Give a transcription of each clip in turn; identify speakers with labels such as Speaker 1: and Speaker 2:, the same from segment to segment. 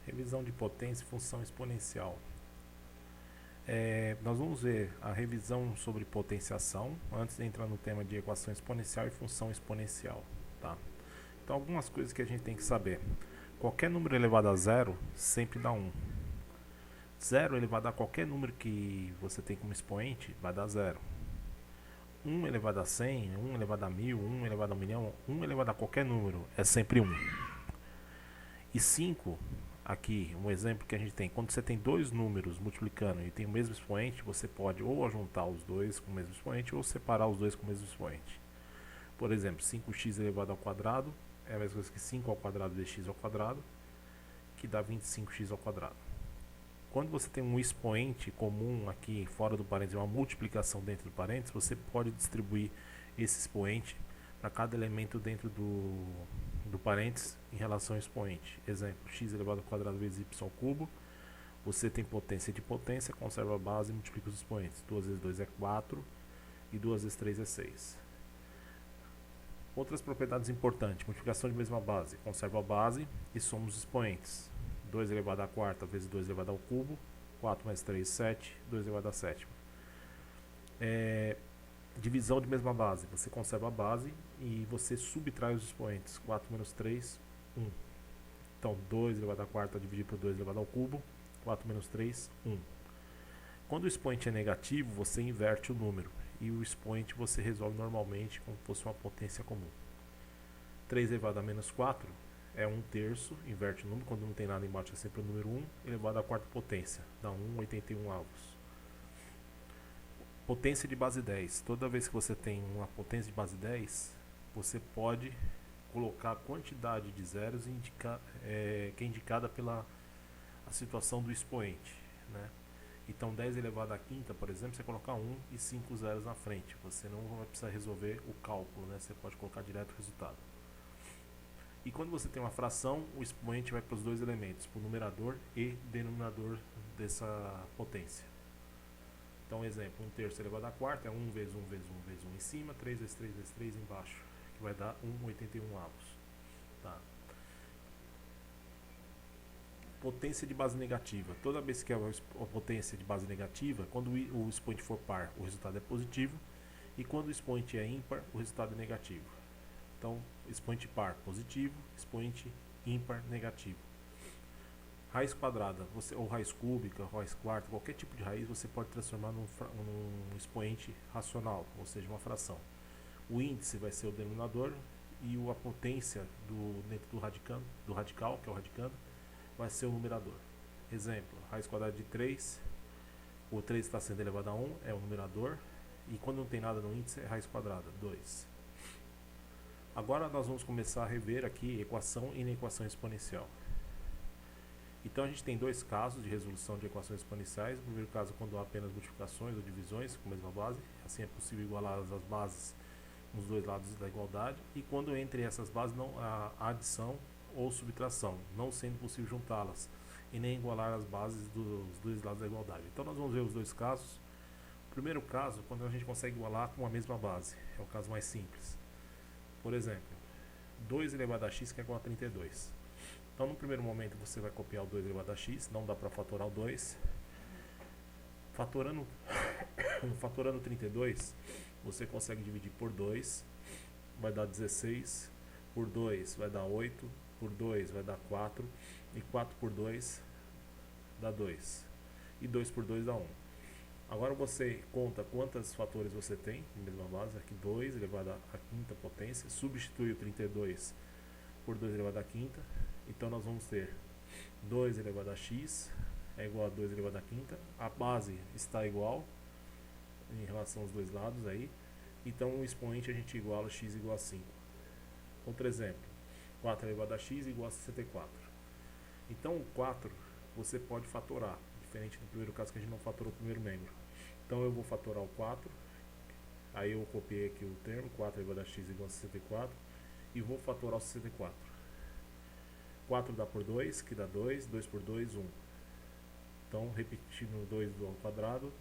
Speaker 1: Revisão de potência e função exponencial. Nós vamos ver a revisão sobre potenciação antes de entrar no tema de equação exponencial e função exponencial. Tá? Então, algumas coisas que a gente tem que saber. Qualquer número elevado a zero sempre dá 1. Zero elevado a qualquer número que você tem como expoente vai dar 0. 1 elevado a 100, 1 elevado a 1000, 1 elevado a 1 milhão, 1 elevado a qualquer número é sempre 1. E 5, aqui, um exemplo que a gente tem, quando você tem dois números multiplicando e tem o mesmo expoente, você pode ou juntar os dois com o mesmo expoente ou separar os dois com o mesmo expoente. Por exemplo, 5x elevado ao quadrado é a mesma coisa que 5 ao quadrado de x ao quadrado, que dá 25x ao quadrado. Quando você tem um expoente comum aqui fora do parênteses, uma multiplicação dentro do parênteses, você pode distribuir esse expoente para cada elemento dentro do parênteses em relação ao expoente. Exemplo, x elevado ao quadrado vezes y ao cubo. Você tem potência de potência, conserva a base e multiplica os expoentes. 2 vezes 2 é 4 e 2 vezes 3 é 6. Outras propriedades importantes. Multiplicação de mesma base. Conserva a base e soma os expoentes. 2 elevado à quarta vezes 2 elevado ao cubo. 4 mais 3, 7. 2 elevado à sétima. Divisão de mesma base. Você conserva a base e você subtrai os expoentes. 4 menos 3, 1. Então, 2 elevado à quarta dividido por 2 elevado ao cubo. 4 menos 3, 1. Quando o expoente é negativo, você inverte o número. E o expoente você resolve normalmente como se fosse uma potência comum. 3 elevado a menos 4 é 1 terço, inverte o número. Quando não tem nada embaixo é sempre o número 1, elevado à quarta potência. Dá 1,81 avos. Potência de base 10. Toda vez que você tem uma potência de base 10, você pode colocar a quantidade de zeros que é indicada pela a situação do expoente, né? Então 10 elevado à quinta, por exemplo, você colocar 1 e 5 zeros na frente. Você não vai precisar resolver o cálculo, né? Você pode colocar direto o resultado. E quando você tem uma fração, o expoente vai para os dois elementos, para o numerador e denominador dessa potência. Então, exemplo, 1 terço elevado à quarta é 1 vezes 1 vezes 1 vezes 1 em cima, 3 vezes 3 vezes 3 embaixo, que vai dar 1,81 avos. Tá? Potência de base negativa. Toda vez que é a potência de base negativa, quando o expoente for par, o resultado é positivo, e quando o expoente é ímpar, o resultado é negativo. Então, expoente par positivo, expoente ímpar negativo. Raiz quadrada, ou raiz cúbica, raiz quarta, qualquer tipo de raiz você pode transformar num expoente racional, ou seja, uma fração. O índice vai ser o denominador e a potência dentro do radical, que é o radicando, vai ser o numerador. Exemplo, raiz quadrada de 3, o 3 está sendo elevado a 1, é o numerador, e quando não tem nada no índice é raiz quadrada, 2. Agora nós vamos começar a rever aqui equação e inequação exponencial. Então a gente tem dois casos de resolução de equações exponenciais. No primeiro caso, quando há apenas multiplicações ou divisões com a mesma base, assim é possível igualar as bases nos dois lados da igualdade, e quando entre essas bases não há adição ou subtração, não sendo possível juntá-las e nem igualar as bases dos dois lados da igualdade. Então nós vamos ver os dois casos. O primeiro caso, quando a gente consegue igualar com a mesma base, é o caso mais simples. Por exemplo, 2 elevado a x que é igual a 32. Então no primeiro momento você vai copiar o 2 elevado a x, não dá para fatorar o 2. Fatorando 32, você consegue dividir por 2, vai dar 16, por 2 vai dar 8, por 2 vai dar 4, e 4 por 2 dá 2, e 2 por 2 dá 1. Agora você conta quantos fatores você tem, na mesma base, aqui 2 elevado à quinta potência, substitui o 32 por 2 elevado à quinta, então nós vamos ter 2 elevado a x é igual a 2 elevado à quinta, a base está igual em relação aos dois lados aí, então o expoente a gente iguala x igual a 5. Outro exemplo, 4 elevado a x igual a 64. Então o 4 você pode fatorar, diferente do primeiro caso que a gente não fatorou o primeiro membro. Então eu vou fatorar o 4, aí eu copiei aqui o termo, 4 elevado a x igual a 64, e vou fatorar o 64. 4 dá por 2, que dá 2, 2 por 2, 1. Então, repetindo 2 ao quadrado,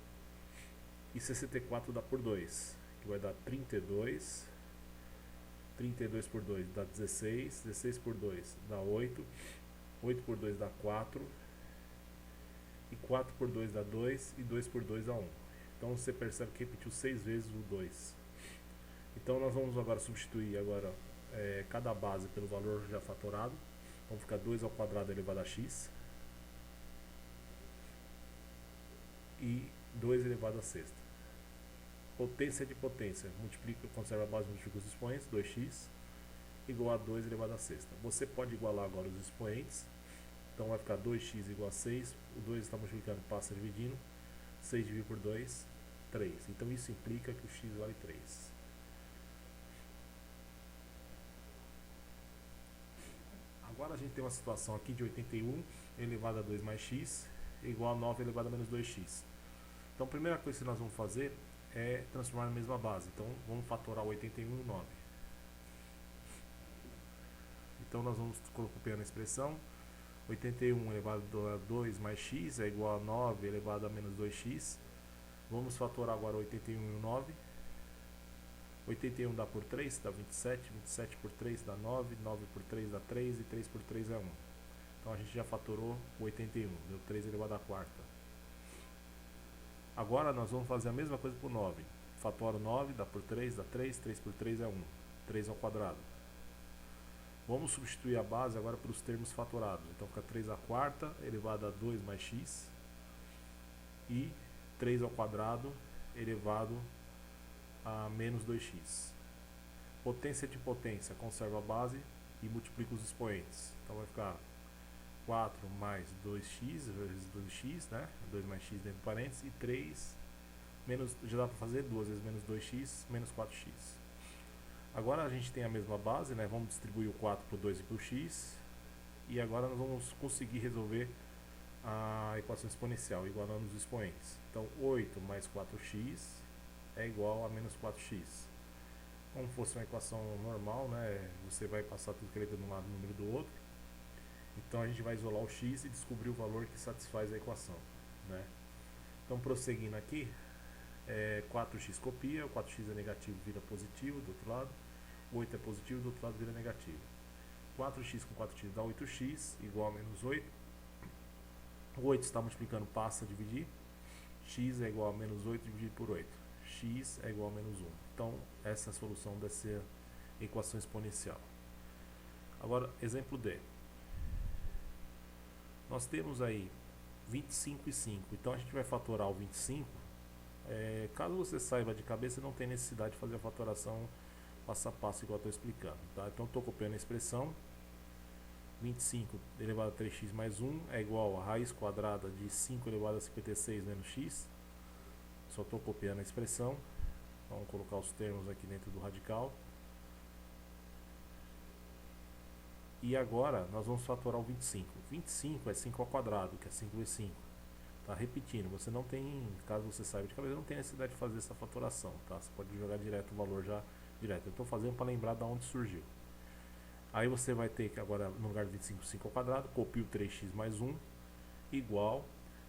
Speaker 1: e 64 dá por 2, que vai dar 32, 32 por 2 dá 16, 16 por 2 dá 8, 8 por 2 dá 4. E 4 por 2 dá 2. E 2 por 2 dá 1. Então você percebe que repetiu 6 vezes o 2. Então nós vamos agora substituir agora, cada base pelo valor já fatorado. Então fica 2 ao quadrado elevado a x. E 2 elevado a sexta. Potência de potência. Multiplica, conserva a base, multiplica os expoentes. 2x igual a 2 elevado a sexta. Você pode igualar agora os expoentes. Então vai ficar 2x igual a 6. O 2 está multiplicando, passa dividindo. 6 dividido por 2, 3. Então isso implica que o x vale 3. Agora a gente tem uma situação aqui de 81 elevado a 2 mais x igual a 9 elevado a menos 2x. Então a primeira coisa que nós vamos fazer é transformar na mesma base. Então vamos fatorar 81 em 9. Então nós vamos copiando a expressão. 81 elevado a 2 mais x é igual a 9 elevado a menos 2x. Vamos fatorar agora 81 e 9. 81 dá por 3, dá 27. 27 por 3 dá 9. 9 por 3 dá 3. E 3 por 3 é 1. Então a gente já fatorou o 81. Deu 3 elevado a quarta. Agora nós vamos fazer a mesma coisa por 9. Fatora 9, dá por 3, dá 3. 3 por 3 é 1. 3 ao quadrado. Vamos substituir a base agora pelos termos fatorados. Então fica 3 à quarta elevado a 2 mais x. E 3 ao quadrado elevado a menos 2x. Potência de potência, conserva a base e multiplica os expoentes. Então vai ficar 4 mais 2x vezes 2x, né? 2 mais x dentro do parênteses. E 3 menos, já dá para fazer 2 vezes menos 2x menos 4x. Agora a gente tem a mesma base, né? Vamos distribuir o 4 por 2 e por x. E agora nós vamos conseguir resolver a equação exponencial, igualando os expoentes. Então 8 mais 4x é igual a menos 4x. Como fosse uma equação normal, né? Você vai passar tudo que ele tem de um lado e número do outro. Então a gente vai isolar o x e descobrir o valor que satisfaz a equação, né? Então prosseguindo aqui, 4x copia, o 4x é negativo, vira positivo do outro lado. 8 é positivo, do outro lado vira negativo. 4x com 4x dá 8x, igual a menos 8. O 8 está multiplicando, passa a dividir. X é igual a menos 8 dividido por 8. X é igual a menos 1. Então essa é a solução dessa equação exponencial. Agora, exemplo D. Nós temos aí 25 e 5. Então a gente vai fatorar o 25. Caso você saiba de cabeça, não tem necessidade de fazer a fatoração passo a passo igual eu estou explicando, tá? Então estou copiando a expressão. 25 elevado a 3x mais 1 é igual a raiz quadrada de 5 elevado a 56 menos x. Só estou copiando a expressão. Vamos colocar os termos aqui dentro do radical. E agora nós vamos fatorar o 25. 25 é 5 ao quadrado, que é 5 vezes 5. Tá? Repetindo, você não tem, caso você saiba de cabeça, não tem necessidade de fazer essa fatoração. Tá? Você pode jogar direto o valor já direto. Eu estou fazendo para lembrar de onde surgiu. Aí você vai ter que agora, no lugar de 25, 5 ao quadrado, copia o 3x mais 1, igual.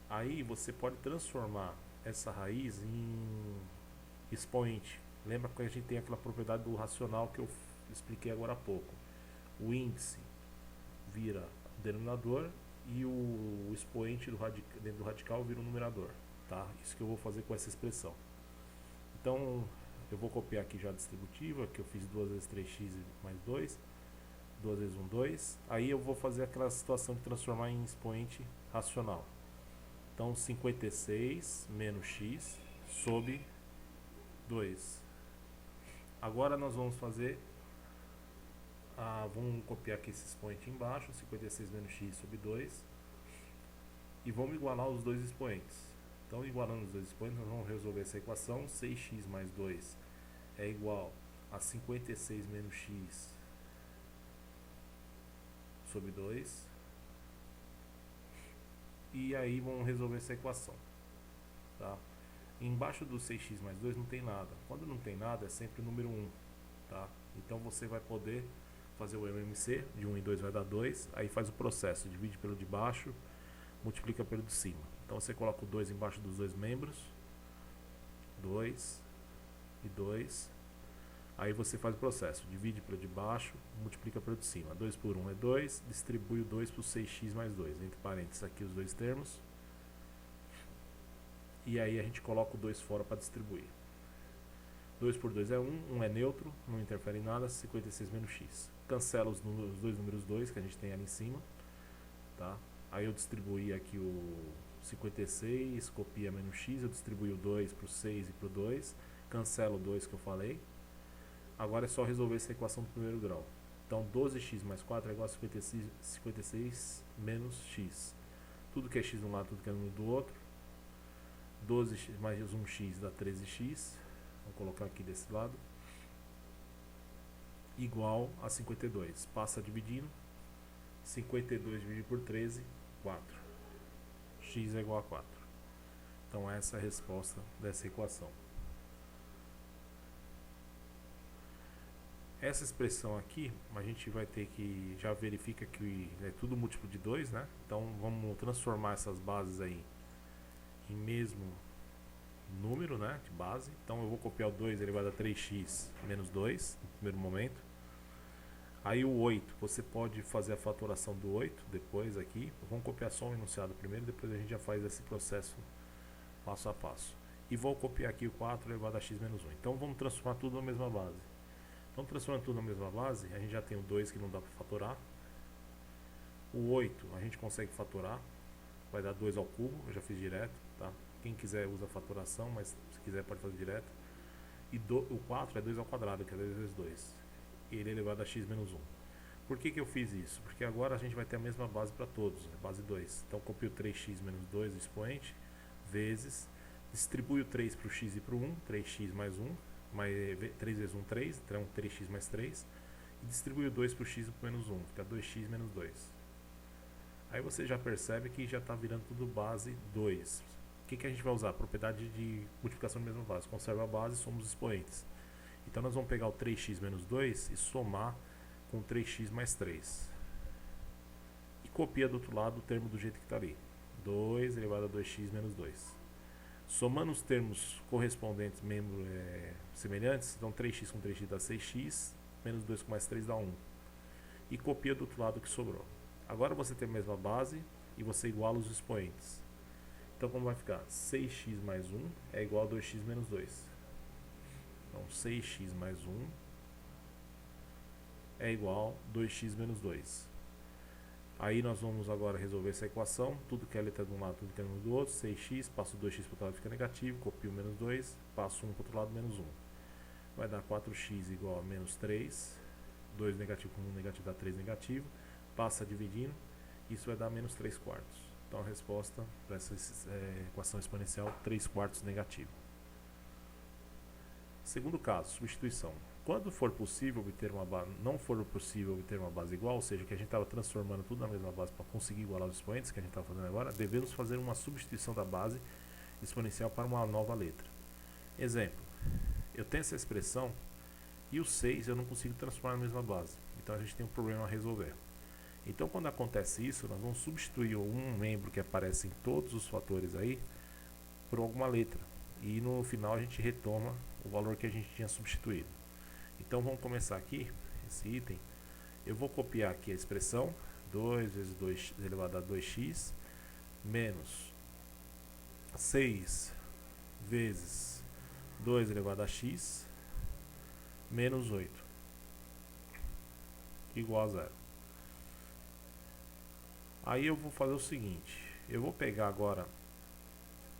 Speaker 1: Aí você pode transformar essa raiz em expoente. Lembra que a gente tem aquela propriedade do racional que eu expliquei agora há pouco. O índice vira denominador e o expoente dentro do radical vira o numerador. Tá? Isso que eu vou fazer com essa expressão. Então, eu vou copiar aqui já a distributiva, que eu fiz 2 vezes 3x mais 2. 2 vezes 1, 2. Aí eu vou fazer aquela situação de transformar em expoente racional. Então 56 menos x sobre 2. Agora nós vamos fazer, vamos copiar aqui esse expoente embaixo, 56 menos x sobre 2. E vamos igualar os dois expoentes. Então igualando os dois expoentes, nós vamos resolver essa equação. 6x mais 2 é igual a 56 menos x sobre 2. E aí vamos resolver essa equação, tá? Embaixo do 6x mais 2 não tem nada. Quando não tem nada é sempre o número 1, tá? Então você vai poder fazer o MMC, de 1 em 2 vai dar 2. Aí faz o processo, divide pelo de baixo, multiplica pelo de cima. Então você coloca o 2 embaixo dos dois membros, 2 e 2. Aí você faz o processo, divide pelo de baixo, multiplica pelo de cima. 2 por 1 é 2, distribui o 2 por 6x mais 2. Entre parênteses aqui os dois termos. E aí a gente coloca o 2 fora para distribuir. 2 por 2 é 1, 1 é neutro, não interfere em nada, 56 menos x. Cancela os dois números 2 que a gente tem ali em cima. Tá? Aí eu distribuí aqui o 56, copia menos x, eu distribuí o 2 para o 6 e para o 2. Cancelo o 2 que eu falei. Agora é só resolver essa equação do primeiro grau. Então 12x mais 4 é igual a 56 menos x. Tudo que é x de um lado, tudo que é número do outro. 12 mais 1x dá 13x. Vou colocar aqui desse lado. Igual a 52. Passa dividindo. 52 dividido por 13, 4. X é igual a 4. Então essa é a resposta dessa equação. Essa expressão aqui, a gente vai ter que, já verifica que é tudo múltiplo de 2, né? Então vamos transformar essas bases aí em mesmo número, né, de base. Então eu vou copiar o 2 elevado a 3x menos 2 no primeiro momento. Aí o 8, você pode fazer a fatoração do 8 depois aqui. Vamos copiar só o enunciado primeiro, depois a gente já faz esse processo passo a passo. E vou copiar aqui o 4 elevado a x menos 1. Então vamos transformar tudo na mesma base. Então, transformando tudo na mesma base, a gente já tem o 2 que não dá para fatorar. O 8 a gente consegue fatorar. Vai dar 2 ao cubo, eu já fiz direto. Tá? Quem quiser usa fatoração, mas se quiser pode fazer direto. E o 4 é 2 ao quadrado, que é 2 vezes 2. Ele é elevado a x menos 1. Por que eu fiz isso? Porque agora a gente vai ter a mesma base para todos, né? Base 2. Então, copio 3x menos 2, o expoente, vezes. Distribui o 3 para o x e para o 1, 3x mais 1. 3 vezes 1, 3, então 3x mais 3, e distribui o 2 para o x e para o menos 1, fica 2x menos 2. Aí você já percebe que já está virando tudo base 2. O que a gente vai usar? Propriedade de multiplicação da mesma base. Conserva a base, somos os expoentes. Então nós vamos pegar o 3x menos 2 e somar com 3x mais 3. E copia do outro lado o termo do jeito que está ali. 2 elevado a 2x menos 2. Somando os termos correspondentes, semelhantes, então 3x com 3x dá 6x, menos 2 com mais 3 dá 1. E copia do outro lado que sobrou. Agora você tem a mesma base e você iguala os expoentes. Então como vai ficar? 6x mais 1 é igual a 2x menos 2. Então 6x mais 1 é igual a 2x menos 2. Aí nós vamos agora resolver essa equação, tudo que é letra de um lado, tudo que é número do outro, 6x, passo 2x para o outro lado, fica negativo, copio menos 2, passo 1 para o outro lado, menos 1. Vai dar 4x igual a menos 3, 2 negativo com 1 negativo dá 3 negativo, passa dividindo, isso vai dar menos 3 quartos. Então a resposta para essa equação exponencial, 3 quartos negativo. Segundo caso, substituição. Quando for possível obter uma base, não for possível obter uma base igual, ou seja, que a gente estava transformando tudo na mesma base para conseguir igualar os expoentes que a gente está fazendo agora, devemos fazer uma substituição da base exponencial para uma nova letra. Exemplo, eu tenho essa expressão e o 6 eu não consigo transformar na mesma base, então a gente tem um problema a resolver. Então quando acontece isso, nós vamos substituir um membro que aparece em todos os fatores aí por alguma letra, e no final a gente retoma o valor que a gente tinha substituído. Então vamos começar aqui, esse item. Eu vou copiar aqui a expressão 2 vezes 2 elevado a 2x menos 6 vezes 2 elevado a x menos 8 igual a 0. Aí eu vou fazer o seguinte, eu vou pegar agora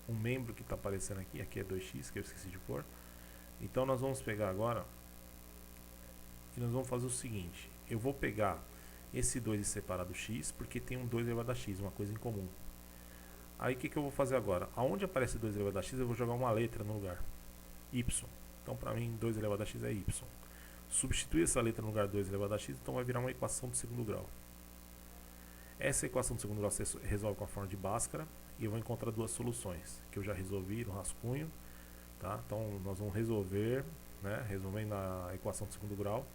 Speaker 1: um membro que está aparecendo aqui, aqui é 2x, que eu esqueci de pôr. Então nós vamos pegar agora e nós vamos fazer o seguinte, eu vou pegar esse 2 e separar do x, porque tem um 2 elevado a x, uma coisa em comum. Aí o que eu vou fazer agora? Aonde aparece 2 elevado a x, eu vou jogar uma letra no lugar, y. Então para mim 2 elevado a x é y. Substituir essa letra no lugar de 2 elevado a x, então vai virar uma equação de segundo grau. Essa equação de segundo grau você resolve com a forma de Bhaskara, e eu vou encontrar duas soluções, que eu já resolvi no rascunho. Tá? Então nós vamos resolver, né, resolvendo a equação de segundo grau.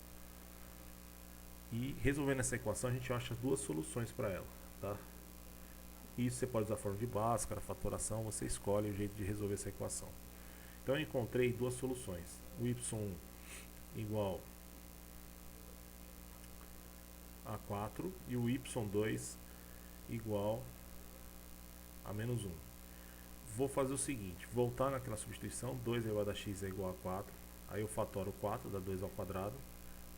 Speaker 1: E resolvendo essa equação a gente acha duas soluções para ela. Tá? Isso você pode usar a forma de Bhaskara, fatoração, você escolhe o jeito de resolver essa equação. Então eu encontrei duas soluções. O y igual a 4 e o y2 igual a menos 1. Vou fazer o seguinte, voltar naquela substituição, 2 elevado a x é igual a 4, aí eu fatoro 4, dá 2 ao quadrado,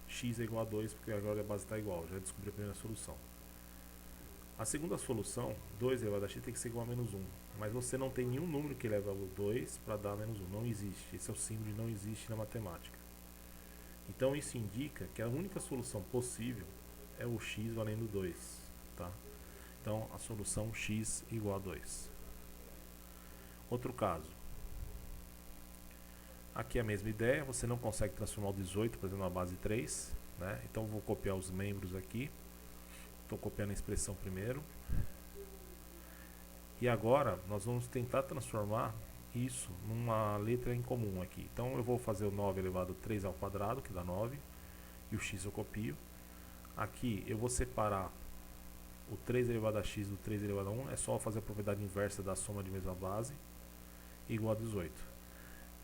Speaker 1: x é igual a 2, porque agora a base está igual, já descobri a primeira solução. A segunda solução, 2 elevado a x tem que ser igual a menos 1, mas você não tem nenhum número que leva o 2 para dar menos 1, não existe, esse é o símbolo de não existe na matemática. Então isso indica que a única solução possível é o x valendo 2, tá? Então a solução x igual a 2. Outro caso. Aqui é a mesma ideia, você não consegue transformar o 18, por exemplo, na base 3, né? Então vou copiar os membros aqui. Estou copiando a expressão primeiro. E agora nós vamos tentar transformar isso numa letra em comum aqui. Então eu vou fazer o 9 elevado a 3 ao quadrado, que dá 9, e o x eu copio. Aqui eu vou separar o 3 elevado a x do 3 elevado a 1, é só fazer a propriedade inversa da soma de mesma base, igual a 18.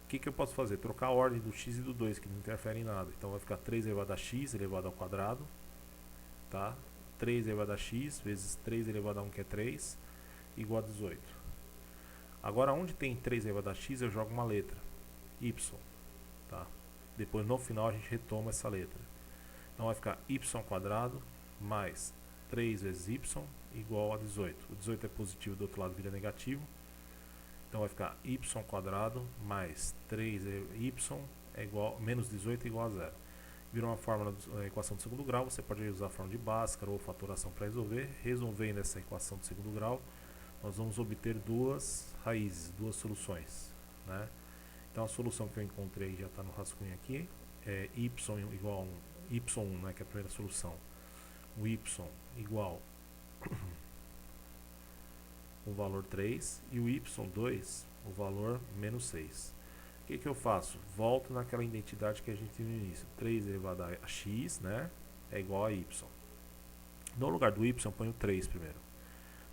Speaker 1: O que eu posso fazer? Trocar a ordem do x e do 2, que não interfere em nada. Então vai ficar 3 elevado a x elevado ao quadrado, tá? 3 elevado a x vezes 3 elevado a 1, que é 3, igual a 18. Agora, onde tem 3 elevado a x, eu jogo uma letra, y, tá? Depois, no final, a gente retoma essa letra. Então vai ficar y quadrado mais 3 vezes y igual a 18. O 18 é positivo, do outro lado vira negativo. Então vai ficar y quadrado mais 3y é igual, menos 18 é igual a 0. Virou uma fórmula da equação do segundo grau. Você pode usar a fórmula de Bhaskara ou fatoração para resolver. Resolvendo essa equação do segundo grau, nós vamos obter duas raízes, duas soluções, né? Então a solução que eu encontrei já está no rascunho aqui, é y igual a y1, né, que é a primeira solução, o y igual o valor 3 e o y2 o valor menos 6. O que eu faço? Volto naquela identidade que a gente tinha no início, 3 elevado a x, né, é igual a y. No lugar do y eu ponho 3 primeiro.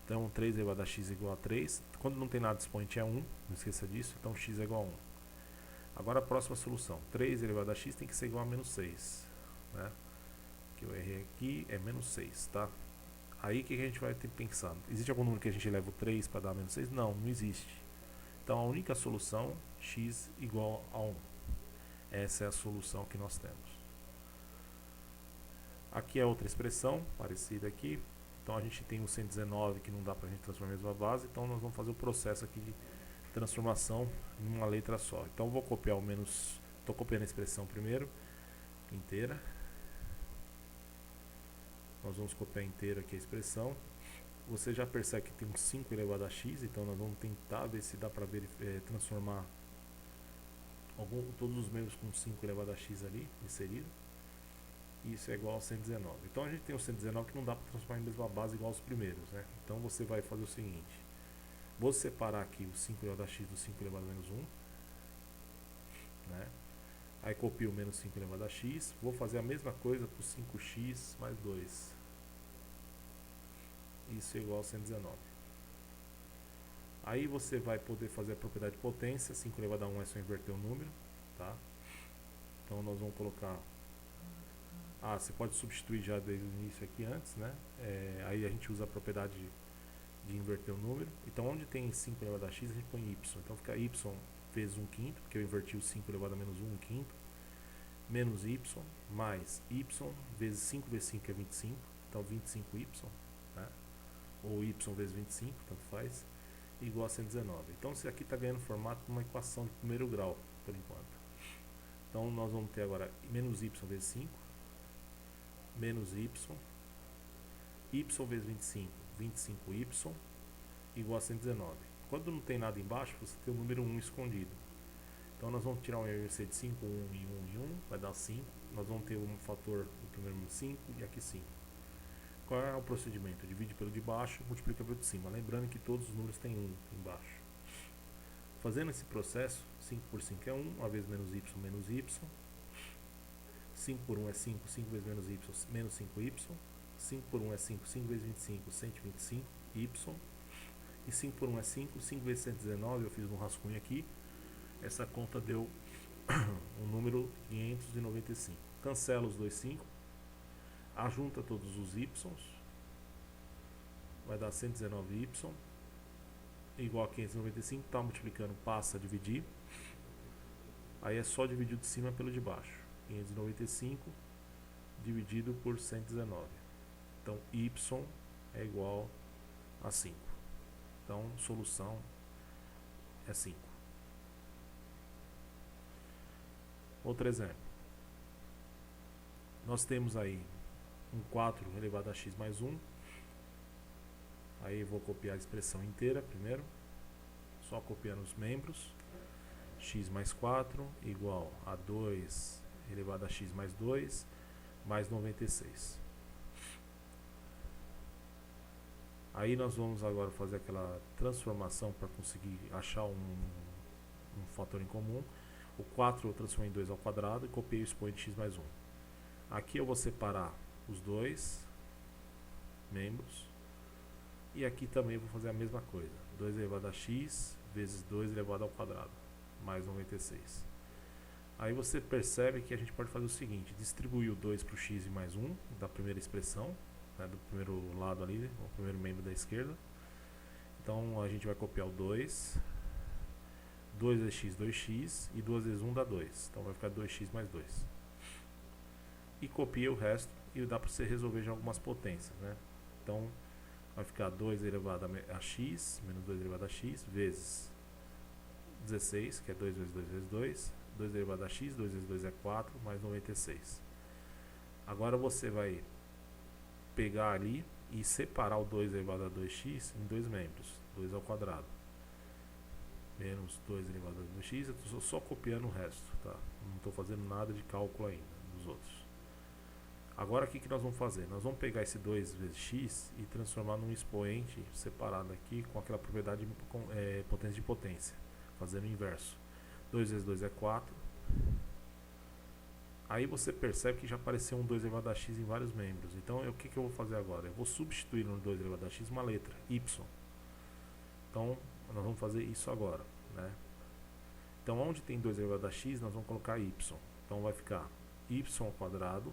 Speaker 1: Então 3 elevado a x igual a 3. Quando não tem nada expoente é 1, não esqueça disso. Então x é igual a 1. Agora a próxima solução, 3 elevado a x tem que ser igual a menos 6, né? Que eu errei aqui, é menos 6, tá? Aí o que a gente vai ter que pensar? Existe algum número que a gente leva o 3 para dar menos 6? Não, não existe. Então a única solução, x igual a 1. Essa é a solução que nós temos. Aqui é outra expressão, parecida aqui. Então a gente tem o 119 que não dá para a gente transformar a mesma base. Então nós vamos fazer o processo aqui de transformação em uma letra só. Então eu vou copiar o menos... Estou copiando a expressão primeiro, inteira. Nós vamos copiar inteira aqui a expressão. Você já percebe que tem um 5 elevado a x, então nós vamos tentar ver se dá para transformar todos os membros com 5 elevado a x ali, inserido. Isso é igual a 119. Então a gente tem o 119 que não dá para transformar em mesma base igual aos primeiros, né? Então você vai fazer o seguinte. Vou separar aqui o 5 elevado a x do 5 elevado a menos 1, né? Aí copio o menos 5 elevado a x. Vou fazer a mesma coisa para o 5x mais 2. Isso é igual a 119. Aí você vai poder fazer a propriedade de potência. 5 elevado a 1 é só inverter o número, tá? Então nós vamos colocar... você pode substituir já desde o início aqui antes, né? Aí a gente usa a propriedade de inverter o número. Então onde tem 5 elevado a x, a gente põe y. Então fica y vezes 1 quinto, porque eu inverti o 5 elevado a menos 1 quinto, menos y, mais y vezes 5 vezes 5 é 25, então 25y, né? Ou y vezes 25, tanto faz, igual a 119. Então isso aqui está ganhando formato de uma equação de primeiro grau, por enquanto. Então nós vamos ter agora menos y vezes 5, menos y vezes 25, 25y, igual a 119. Quando não tem nada embaixo, você tem o número 1 escondido. Então nós vamos tirar um IRC de 5, 1 e 1 e 1, vai dar 5. Nós vamos ter um fator do primeiro 5 e aqui 5. Qual é o procedimento? Divide pelo de baixo, multiplica pelo de cima. Lembrando que todos os números têm 1 embaixo. Fazendo esse processo, 5 por 5 é 1, uma vez menos y, menos y. 5 por 1 é 5, 5 vezes menos y, menos 5y. 5 por 1 é 5, 5 vezes 25, 125y. E 5 por 1 é 5, 5 vezes 119, eu fiz um rascunho aqui. Essa conta deu o número 595. Cancela os dois 5, ajunta todos os y, vai dar 119y, igual a 595, está multiplicando, passa a dividir, aí é só dividir o de cima pelo de baixo, 595 dividido por 119, então y é igual a 5, então solução é 5. Outro exemplo, nós temos aí um 4 elevado a x mais 1, aí eu vou copiar a expressão inteira primeiro, só copiando os membros, x mais 4 igual a 2 elevado a x mais 2 mais 96. Aí nós vamos agora fazer aquela transformação para conseguir achar um fator em comum. O 4 eu transformei em 2 ao quadrado e copiei o expoente x mais 1. Aqui eu vou separar os dois membros. E aqui também eu vou fazer a mesma coisa. 2 elevado a x vezes 2 elevado ao quadrado, mais 96. Aí você percebe que a gente pode fazer o seguinte, distribuir o 2 para o x e mais 1, da primeira expressão, né, do primeiro lado ali, o primeiro membro da esquerda. Então a gente vai copiar o 2, 2 vezes x, 2x, e 2 vezes 1 dá 2. Então vai ficar 2x mais 2. E copia o resto, e dá para você resolver já algumas potências, né? Então vai ficar 2 elevado a x, menos 2 elevado a x, vezes 16, que é 2 vezes 2 vezes 2, 2 elevado a x, 2 vezes 2 é 4, mais 96. Agora você vai pegar ali e separar o 2 elevado a 2x em dois membros, 2 ao quadrado, menos 2 elevado a 2x, eu estou só copiando o resto, tá? Não estou fazendo nada de cálculo ainda dos outros. Agora o que nós vamos fazer? Nós vamos pegar esse 2 vezes x e transformar num expoente separado aqui com aquela propriedade potência de potência, fazendo o inverso. 2 vezes 2 é 4. Aí você percebe que já apareceu um 2 elevado a x em vários membros. Então o que eu vou fazer agora? Eu vou substituir no 2 elevado a x uma letra, y. Então nós vamos fazer isso agora, né? Então onde tem 2 elevado a x nós vamos colocar y. Então vai ficar y ao quadrado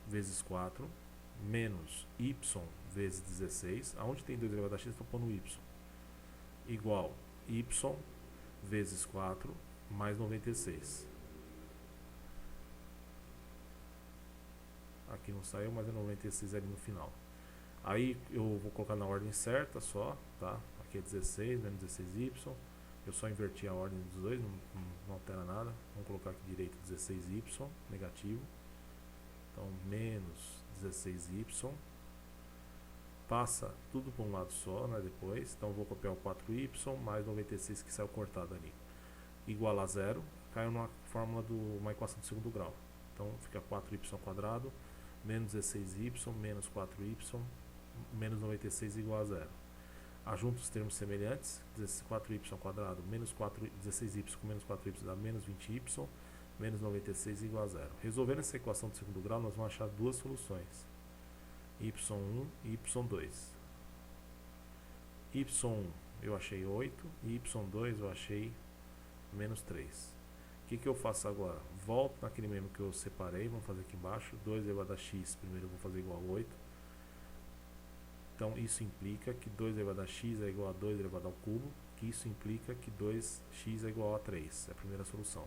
Speaker 1: vezes 4 menos y vezes 16. Aonde tem 2 elevado a x estou pondo y. Igual y vezes 4 mais 96. Aqui não saiu, mas é 96 ali no final. Aí eu vou colocar na ordem certa só, tá? Aqui é 16, menos 16y. Eu só inverti a ordem dos dois, não altera nada. Vamos colocar aqui direito 16y, negativo. Então, menos 16y. Passa tudo para um lado só, né, depois. Então, eu vou copiar o 4y mais 96 que saiu cortado ali. Igual a zero. Caiu numa fórmula de uma equação de segundo grau. Então, fica 4y ao quadrado menos 16y menos 4y menos 96 igual a zero. Ajunta os termos semelhantes, 4y ao quadrado menos 16y com menos 4y dá menos 20y, menos 96 igual a zero. Resolvendo essa equação de segundo grau, nós vamos achar duas soluções, y1 e y2. y1 eu achei 8 e y2 eu achei menos 3. O que eu faço agora? Volto naquele mesmo que eu separei, vamos fazer aqui embaixo, 2 elevado a x, primeiro eu vou fazer igual a 8. Então isso implica que 2 elevado a x é igual a 2 elevado ao cubo, que isso implica que 2x é igual a 3, é a primeira solução.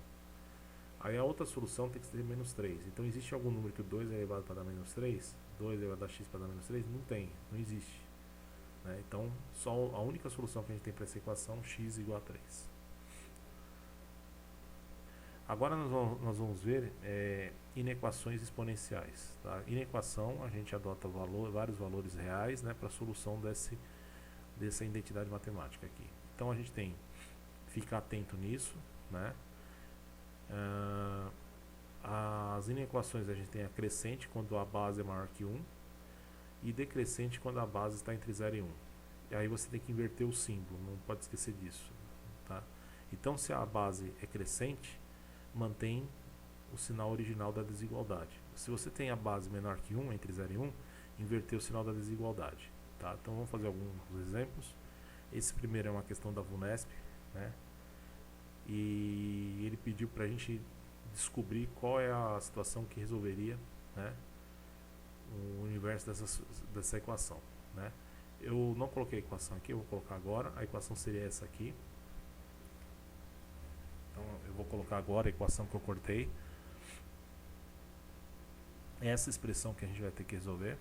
Speaker 1: Aí a outra solução tem que ser menos 3, então existe algum número que o 2 é elevado para dar menos 3? 2 elevado a x para dar menos 3? Não tem, não existe, né? Então só a única solução que a gente tem para essa equação, x igual a 3. Agora nós vamos ver inequações exponenciais. Tá? Inequação, a gente adota vários valores reais, né, para a solução dessa identidade matemática aqui. Então a gente tem que ficar atento nisso, né? As inequações a gente tem a crescente quando a base é maior que 1 e decrescente quando a base está entre 0 e 1. E aí você tem que inverter o símbolo, não pode esquecer disso. Tá? Então se a base é crescente, mantém o sinal original da desigualdade. Se você tem a base menor que 1, entre 0 e 1, inverter o sinal da desigualdade. Tá? Então vamos fazer alguns exemplos. Esse primeiro é uma questão da VUNESP, né? e ele pediu para a gente descobrir qual é a situação que resolveria, né, o universo dessa equação, né. Eu não coloquei a equação aqui, eu vou colocar agora. A equação seria essa aqui. Então eu vou colocar agora a equação que eu cortei. Essa expressão que a gente vai ter que resolver,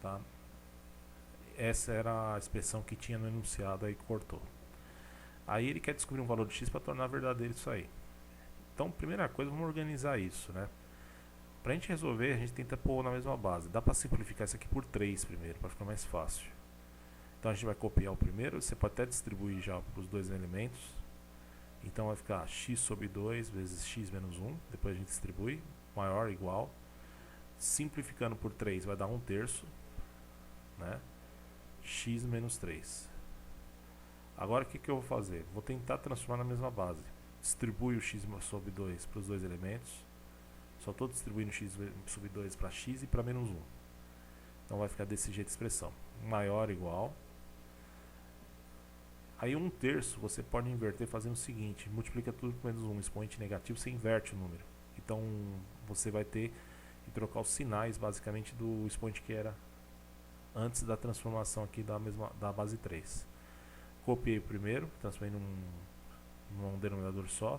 Speaker 1: tá? Essa era a expressão que tinha no enunciado, aí cortou. Aí ele quer descobrir um valor de x para tornar verdadeiro isso aí. Então, primeira coisa, vamos organizar isso, né? Para a gente resolver, a gente tenta pôr na mesma base. Dá para simplificar isso aqui por 3 primeiro, para ficar mais fácil. Então a gente vai copiar o primeiro, você pode até distribuir já para os dois elementos. Então vai ficar x sobre 2 vezes x menos 1, depois a gente distribui, maior ou igual. Simplificando por 3 vai dar 1/3, né? X menos 3. Agora o que eu vou fazer? Vou tentar transformar na mesma base. Distribui o x sobre 2 para os dois elementos. Só estou distribuindo x sobre 2 para x e para menos 1. Então vai ficar desse jeito a expressão. Maior ou igual. Aí 1/3 você pode inverter fazendo o seguinte. Multiplica tudo por menos 1. Expoente negativo, você inverte o número. Então você vai ter que trocar os sinais basicamente do expoente que era antes da transformação aqui da base 3. Copiei o primeiro, transformei num denominador só.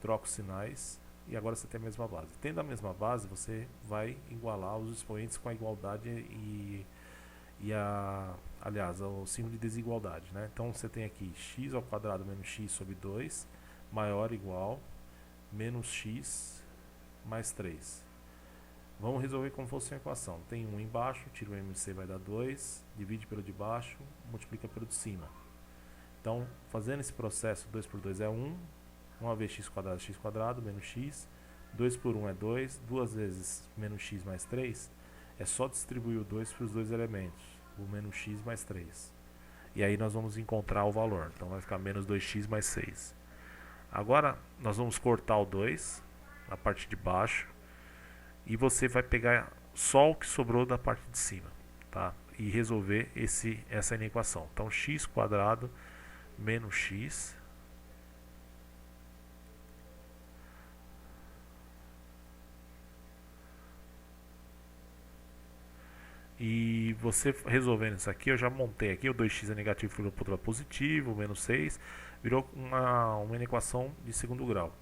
Speaker 1: Troco os sinais. E agora você tem a mesma base. Tendo a mesma base, você vai igualar os expoentes com a igualdade aliás, o símbolo de desigualdade, né? Então você tem aqui x ao quadrado menos x sobre 2 maior ou igual menos x mais 3. Vamos resolver como fosse uma equação. Tem 1 embaixo, tira o MC, vai dar 2, divide pelo de baixo, multiplica pelo de cima. Então, fazendo esse processo, 2 por 2 é 1, 1 vez x quadrado menos x, 2 por 1 é 2, 2 vezes menos x mais 3, é só distribuir o 2 para os dois elementos, o menos x mais 3. E aí nós vamos encontrar o valor, então vai ficar menos 2x mais 6. Agora nós vamos cortar o 2 na parte de baixo, e você vai pegar só o que sobrou da parte de cima, tá? E resolver essa equação. Então x quadrado menos x e você resolvendo isso aqui, eu já montei aqui, o 2x é negativo virou para positivo, o menos 6 virou uma equação de segundo grau.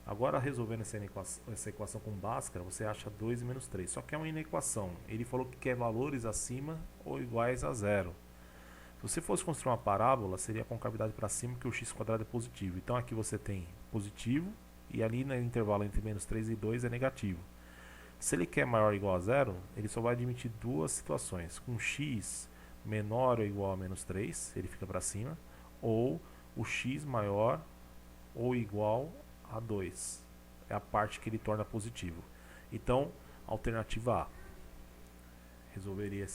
Speaker 1: Agora resolvendo essa equação com Bhaskara, você acha 2 e menos 3, só que é uma inequação. Ele falou que quer valores acima ou iguais a zero. Se você fosse construir uma parábola, seria a concavidade para cima, que o x quadrado é positivo. Então aqui você tem positivo e ali no intervalo entre menos 3 e 2 é negativo. Se ele quer maior ou igual a zero, ele só vai admitir duas situações. Com x menor ou igual a menos 3, ele fica para cima, ou o x maior ou igual a 2. É a parte que ele torna positivo. Então, alternativa A. Resolveria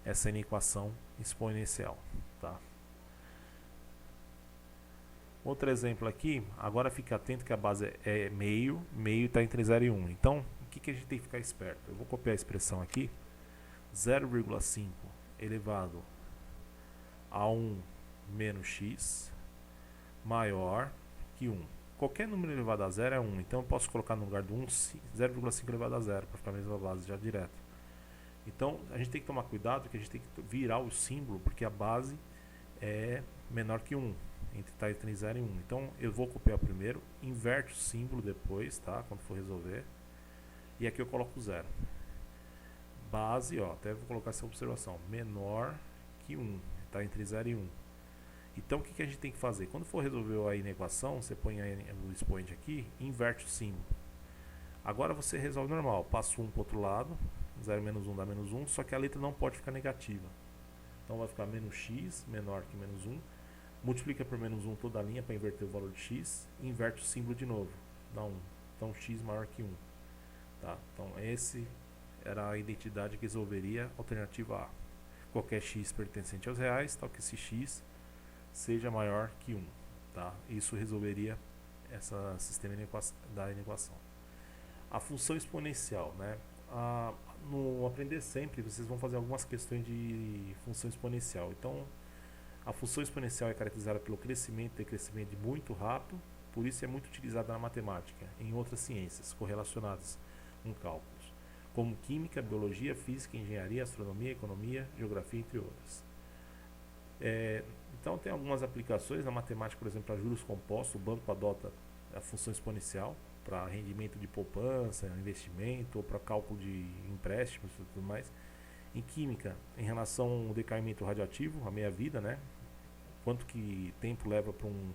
Speaker 1: essa inequação exponencial, tá? Outro exemplo aqui, agora fique atento que a base é meio está entre 0 e 1. Então, o que a gente tem que ficar esperto? Eu vou copiar a expressão aqui, 0,5 elevado a 1 menos x maior que 1. Qualquer número elevado a 0 é 1, então eu posso colocar no lugar do 1, 0,5 elevado a 0, para ficar a mesma base já direto. Então, a gente tem que tomar cuidado, que a gente tem que virar o símbolo, porque a base é menor que 1, está entre 0 e 1. Então, eu vou copiar primeiro, inverte o símbolo depois, tá? Quando for resolver. E aqui eu coloco 0. Base, ó, até vou colocar essa observação, menor que 1, está entre 0 e 1. Então, o que a gente tem que fazer? Quando for resolver a inequação, você põe o expoente aqui e inverte o símbolo. Agora você resolve normal, passa 1 para o outro lado, 0 menos 1 dá menos 1, só que a letra não pode ficar negativa. Então vai ficar menos x, menor que menos 1, multiplica por menos 1 toda a linha para inverter o valor de x, e inverte o símbolo de novo, dá 1. Então x maior que 1. Tá? Então esse era a identidade que resolveria a alternativa A. Qualquer x pertencente aos reais, tal que esse x seja maior que 1. Tá? Isso resolveria esse sistema da inequação. A função exponencial, né? No Aprender Sempre, vocês vão fazer algumas questões de função exponencial. Então, A função exponencial é caracterizada pelo crescimento e decrescimento muito rápido, por isso é muito utilizada na matemática, em outras ciências correlacionadas com cálculos, como química, biologia, física, engenharia, astronomia, economia, geografia, entre outras. Então tem algumas aplicações na matemática, por exemplo, para juros compostos, o banco adota a função exponencial para rendimento de poupança, investimento, ou para cálculo de empréstimos e tudo mais. Em química, em relação ao decaimento radioativo, a meia-vida, né? Quanto que tempo leva para um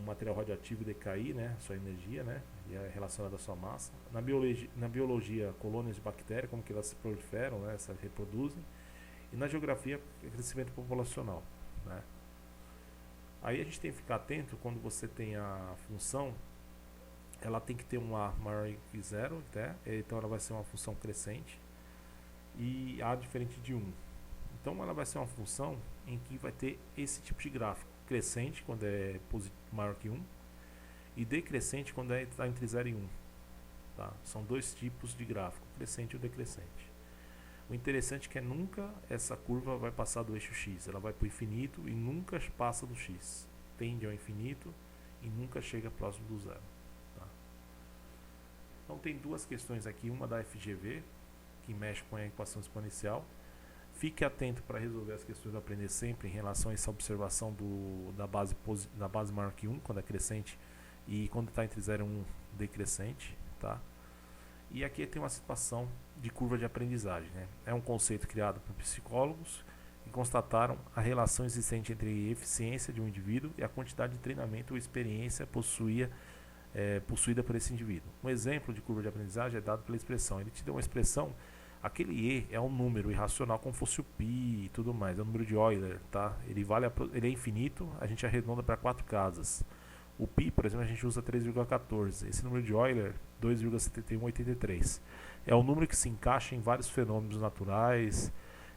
Speaker 1: material radioativo decair, né? Sua energia, né? E é relacionada à sua massa. Na biologia, colônias de bactérias, como que elas se proliferam, né? Se reproduzem. E na geografia, crescimento populacional, né? Aí a gente tem que ficar atento quando você tem a função, ela tem que ter um A maior que zero, né? Então ela vai ser uma função crescente e A diferente de 1. Então ela vai ser uma função em que vai ter esse tipo de gráfico, crescente quando é maior que 1 e decrescente quando está entre 0 e 1. Tá? São dois tipos de gráfico, crescente e decrescente. O interessante é que nunca essa curva vai passar do eixo X, ela vai para o infinito e nunca passa do X. Tende ao infinito e nunca chega próximo do zero. Tá? Então tem duas questões aqui, uma da FGV, que mexe com a equação exponencial. Fique atento para resolver as questões do Aprender Sempre em relação a essa observação da base maior que 1, quando é crescente, e quando está entre 0 e 1, decrescente. Tá? E aqui tem uma situação de curva de aprendizagem. Né? É um conceito criado por psicólogos que constataram a relação existente entre a eficiência de um indivíduo e a quantidade de treinamento ou experiência possuída por esse indivíduo. Um exemplo de curva de aprendizagem é dado pela expressão. Ele te deu uma expressão, aquele E é um número irracional como fosse o π e tudo mais, é o número de Euler. Tá? Ele é infinito, a gente arredonda para 4 casas. O π, por exemplo, a gente usa 3,14. Esse número de Euler, 2,7183. É um número que se encaixa em vários fenômenos naturais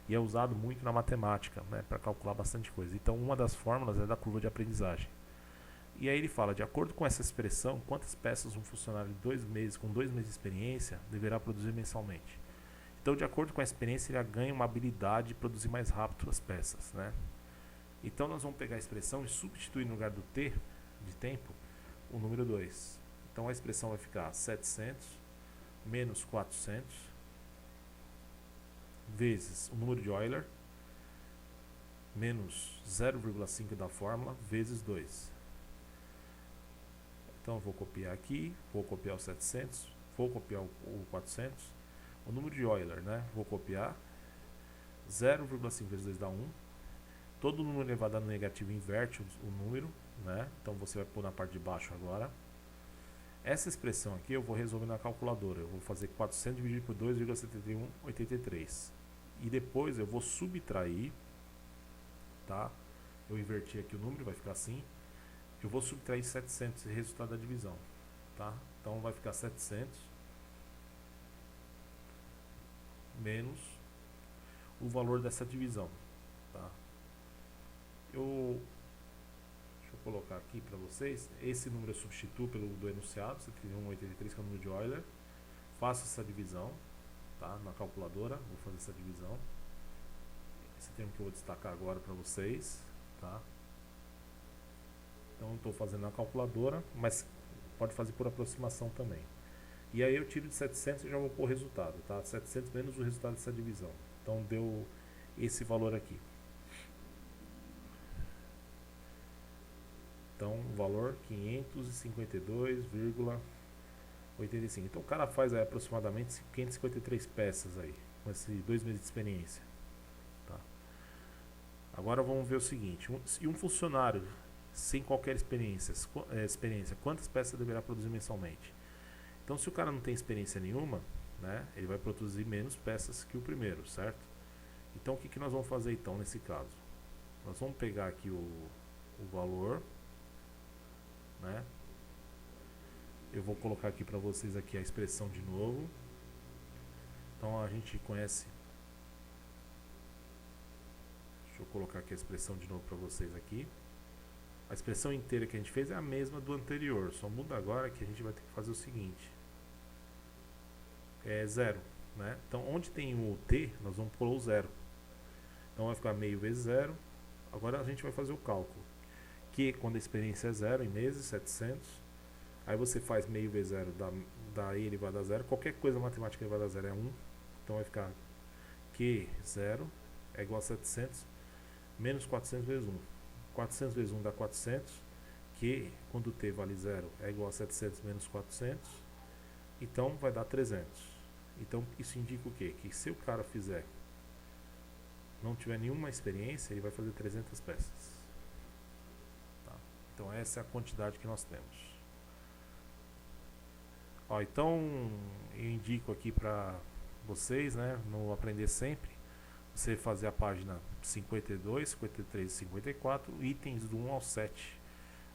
Speaker 1: e é usado muito na matemática, né, para calcular bastante coisa. Então, uma das fórmulas é da curva de aprendizagem. E aí ele fala, de acordo com essa expressão, quantas peças um funcionário de 2 meses, com 2 meses de experiência, deverá produzir mensalmente. Então, de acordo com a experiência, ele ganha uma habilidade de produzir mais rápido as peças. Né? Então, nós vamos pegar a expressão e substituir no lugar do T, de tempo, o número 2. Então a expressão vai ficar 700 menos 400 vezes o número de Euler menos 0,5 da fórmula vezes 2. Então eu vou copiar aqui, vou copiar o 700, vou copiar o 400, o número de Euler, né? Vou copiar 0,5 vezes 2 dá 1. Todo número elevado a negativo inverte o número, né? Então você vai pôr na parte de baixo agora. Essa expressão aqui eu vou resolver na calculadora. Eu vou fazer 400 dividido por 2,7183. E depois eu vou subtrair, tá? Eu inverti aqui o número, vai ficar assim. Eu vou subtrair 700, esse resultado da divisão, tá? Então vai ficar 700 menos o valor dessa divisão, tá? Deixa eu colocar aqui para vocês. Esse número eu substituo pelo do enunciado, 7183, que é o número de Euler. Faço essa divisão, tá? Na calculadora, vou fazer essa divisão. Esse termo que eu vou destacar agora para vocês, tá? Então estou fazendo na calculadora, mas pode fazer por aproximação também. E aí eu tiro de 700 e já vou pôr o resultado, tá? 700 menos o resultado dessa divisão. Então deu esse valor aqui. Então, o valor 552,85. Então, o cara faz aí, aproximadamente 553 peças aí, com esses 2 meses de experiência. Tá? Agora vamos ver o seguinte: se um funcionário sem qualquer experiência, quantas peças deverá produzir mensalmente? Então, se o cara não tem experiência nenhuma, né, ele vai produzir menos peças que o primeiro, certo? Então, o que nós vamos fazer então nesse caso? Nós vamos pegar aqui o valor. Né? Eu vou colocar aqui para vocês aqui a expressão de novo. Então a gente conhece. Deixa eu colocar aqui a expressão de novo para vocês aqui. A expressão inteira que a gente fez é a mesma do anterior, só muda agora que a gente vai ter que fazer o seguinte: é zero, né? Então onde tem o t, nós vamos pôr o zero. Então vai ficar meio vezes zero, Agora a gente vai fazer o cálculo. Q quando a experiência é 0 em meses, 700. Aí você faz meio vezes 0, dá E elevado a 0. Qualquer coisa matemática elevada a 0 é 1. Então vai ficar Q 0 é igual a 700 menos 400 vezes 1. 400 vezes 1 dá 400. Q, quando T vale 0, é igual a 700 menos 400. Então vai dar 300. Então isso indica o quê? Que se o cara não tiver nenhuma experiência, ele vai fazer 300 peças. Tá? Então essa é a quantidade que nós temos. Ó, então eu indico aqui para vocês, né, no Aprender Sempre, você fazer a página 52, 53 e 54, itens do 1 ao 7.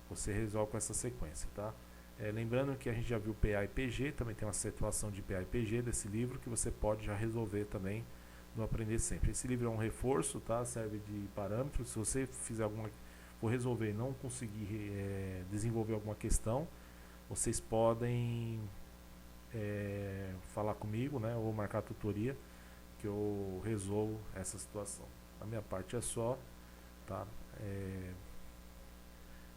Speaker 1: Você resolve com essa sequência, tá? Lembrando que a gente já viu PA e PG, também tem uma situação de PA e PG desse livro que você pode já resolver também no Aprender Sempre. Esse livro é um reforço, tá? Serve de parâmetro. Se você fizer for resolver e não conseguir desenvolver alguma questão, vocês podem falar comigo, né? Ou marcar a tutoria que eu resolvo essa situação. A minha parte é só, tá?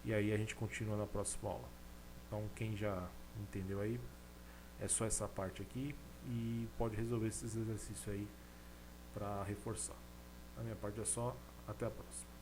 Speaker 1: E aí a gente continua na próxima aula. Então quem já entendeu aí, é só essa parte aqui e pode resolver esses exercícios aí para reforçar. A minha parte é só, até a próxima.